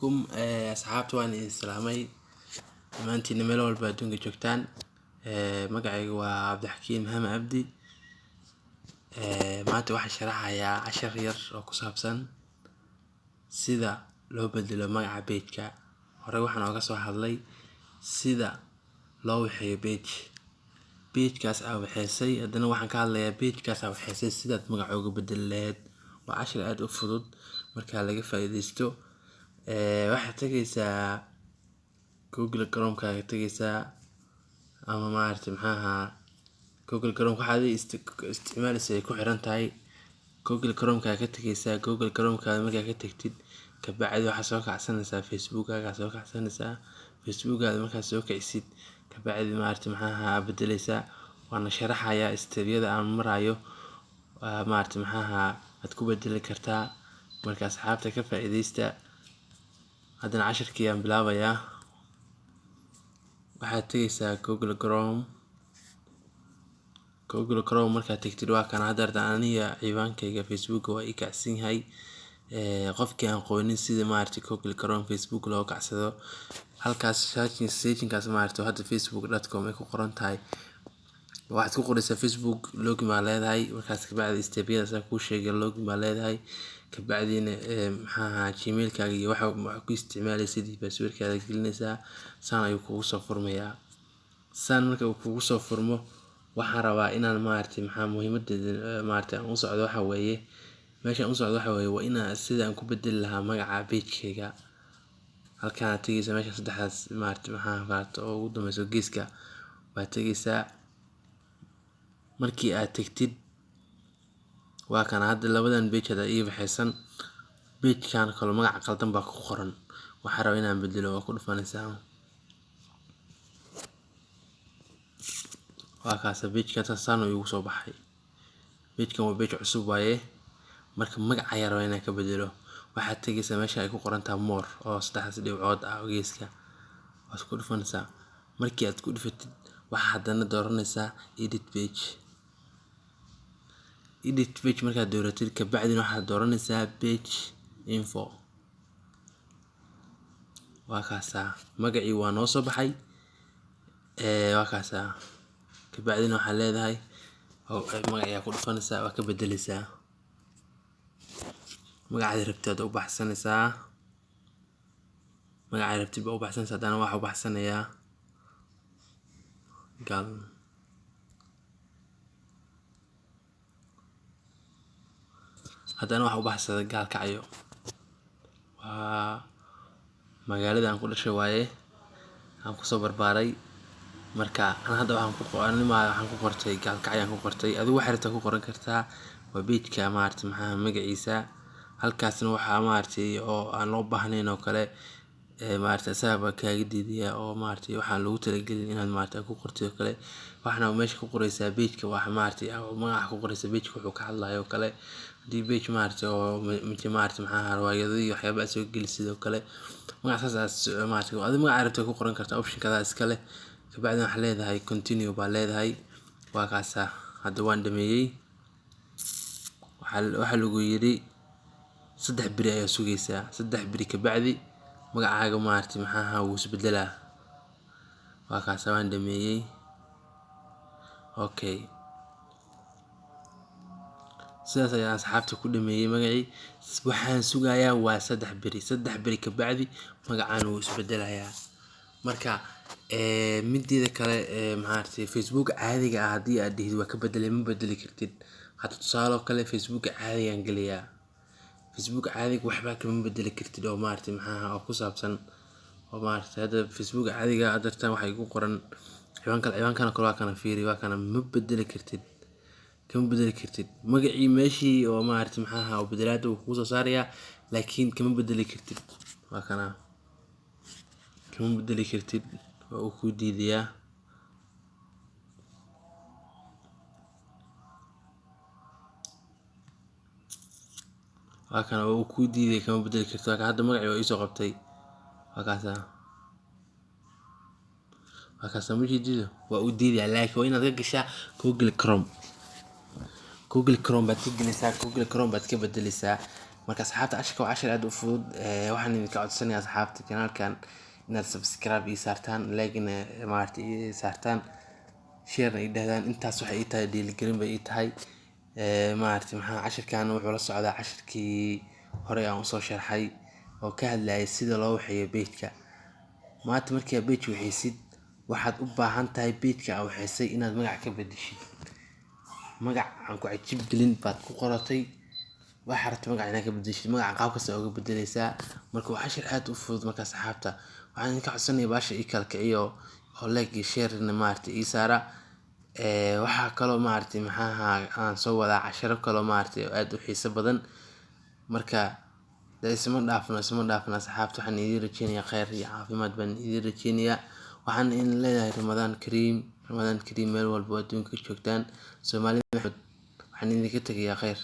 asxaabta waan idin salaamay dhammaantiin meel walba adduunka joogtaan. Magacaygu waa Cabdixakiin Maxamed Cabdi. Maanta waxaan sharaxayaa cashar yar oo ku saabsan sida loo bedelo magaca page-ka. Horey waxaan oga soo hadlay sida loo waxeeyo page-kaas aad waxeysay. Haddana waxaan ka hadlayaa page-kaas aad waxeysay sidaad magaca uga bedeli lahayd. Waa cashar aad u fudud marka laga faa'iideysto. Waxaad tagaysaa Google Chrome-ka ama Google Chrome waxaad isticmaalaysaa ku xiran tahay. Google Chrome-ka ka tagaysaa. Google Chrome-ka markaa ka tagtid kabacdi waxaad soo kacsanaysaa Facebook-gaaga soo kacsanaysaa. Facebook-gaaga markaad soo kicisid kabacdi bedelaysaa. Waana sharaxayaa step-yada aan marayo aad ku bedeli kartaa. Marka asxaabta ka faa'iideysta. Haddana casharkii aan bilaabayaa. Waxaad tagaysaa Google Chrome markaad tagtid waa kana hadda aniga ciwaankayga Facebook waa i kacsan yahay. Qofkii aan aqoonin sida Google Chrome Facebook loo kacsado halkaas searching-kaas hadda facebook.com ay ku qoran tahay. Waxaad ku qoraysaa Facebook login baa leedahay. Markaas kabacdi step-yadaas aan kuu sheegay login baa leedahay. kabacdina Gmail-kaaga iyo waxa ku isticmaalaysid password-kaaga gelinaysaa. Saan ayuu kugu soo furmayaa. Saan marka uu kugu soo furmo waxaan rabaa inaan muhiimadeeda aan u socdo waxa weeye meeshaan u socdo waxa weeye waa inaan sida aan ku bedeli lahaa magaca page-kayga. Halkaan aad tagaysaa meesha saddexdaas oo ugu dambayso geeska waad tagaysaa. Markii aad tagtid waa kana hadda labadan page hada ii waxaysan. Page-kan kale magac qaldan baa ku qoran. Waxaan rabaa inaan bedelo waa ku dhufanaysaa. Waa kaas page-kan saan ayuu soo baxay. Page-kan waa page cusub waaye. Marka magaca ayaan rabaa inaan ka bedelo. Waxaad tagaysaa meesha ay ku qoran tahay more oo saddexdaas dhibcood ah geeska. Waad ku dhufanaysaa. Markii aad ku dhufatid waxaad haddana dooranaysaa edit page. Edit page markaad dooratid kabacdi waxaad dooranaysaa page info. Waa kaas magacii waa noo soo baxay. Waa kaas kabacdi waxaad leedahay magaca ku dhufanaysaa waa ka bedelaysaa. Magacaad rabtid u baxsanaysaa. Magacaad rabtid u baxsanaysaa. Haddana waxaan u baxsanayaa gal. Haddana waxaan u baxsaday Gaalkacyo. Waa magaalada aan ku dhashay waaye. Aan ku soo barbaaray. Marka hadda waxaan ku qortay Gaalkacyo aan ku qortay. Adigu waxaad rabtaa ku qoran kartaa. Waa page-ka magaciisa. Halkaasna waxa oo aan loo baahnayn oo kale asaga kaaga diidaya oo waxaan lagu talagalin inaad ku qortid oo kale. Waxaana meesha ku qoraysaa page-ka magaca ku qoraysaa page-ka wuxuu ka hadlayo kale. Hadii page oo riwaayado iyo waxyaabo soo gelisid oo kale. Magaca saas adigu magaca rabtid ku qoran kartaa option-kada iska leh. Kabacdi waxaad leedahay continue baa leedahay. Waa kaas hadda waan dhameeyay. Waxa lagu yiri 3 beri ayaa sugaysaa. 3 beri kabacdi magacaaga wuu isbedelaa. Waa kaas waan dhameeyay. Okay. Sidaas ayaan asxaabta ku dhameeyay magacii. Waxaan sugayaa waa 3 beri. 3 beri kabacdi magacaan wuu isbedelayaa. Marka mideeda kale Facebook caadiga ah hadii aad dhigid waa ka bedelay ma bedeli kartid. Hadda tusaale kale Facebook caadiga aan geliyaa. Facebook caadiga waxba kama bedeli kartid oo oo ku saabsan oo hadda Facebook caadiga adartan waxay ku qoran ciwaankan kale waa kana fiiri waa kana ma bedeli kartid. Kama bedeli kartid. Magacii meeshii oo oo bedelaad uu ku soo saarayaa laakiin kama bedeli kartid. Waa kana kama bedeli kartid oo uu ku diidayaa. Waa kana uu ku diiday kama bedeli kartid. Hadda magacii waa soo qabtay. Waa kaas mujidido waa u diiday laakiin waa inaad ka gashaa Google Chrome. Google Chrome baad ka galaysaa. Google Chrome baad ka bedelaysaa. marka asxaabta cashirka waa cashir aad u fudud waxaan idinka codsanayaa asxaabta channelkan inaad subscribe ii saartaan, like-na maaragtay ii saartaan, share ii dhahdaan. intaas waxay ii tahay dhiirigelin bay ii tahay. maaragtay maxaa cashirkan wuxuu la socdaa cashirkii hore aan usoo sharxay oo ka hadlayay sida loo waxeeyo page-ka. maanta markii aad page waxaysid waxaad u baahan tahay page-ka aad waxaysay inaad magac ka bedeshid. magac aan ku cajib gelin baad ku qoratay, waxaad rabto magac inaad ka bedeshid, magaca qaab kasta uga bedeleysaa. marka waa cashir aad u fudud. marka asxaabta waxaan idinka codsanayaa baasha ii kala kiciyo oo like iyo share-na maaragtay ii saara. waxaa kaloo maaragtay aan soo wadaa cashiro kaloo maaragtay aad u xiiso badan. marka isma dhaafno asxaabta. waxaan idin rajeynayaa khayr iyo caafimaad baan idin rajeynayaa. waxaan idin leeyahay Ramadaan Kariim meel walbo adduunka joogtaan. Soomaalida waxaan idinka tagayaa khayr.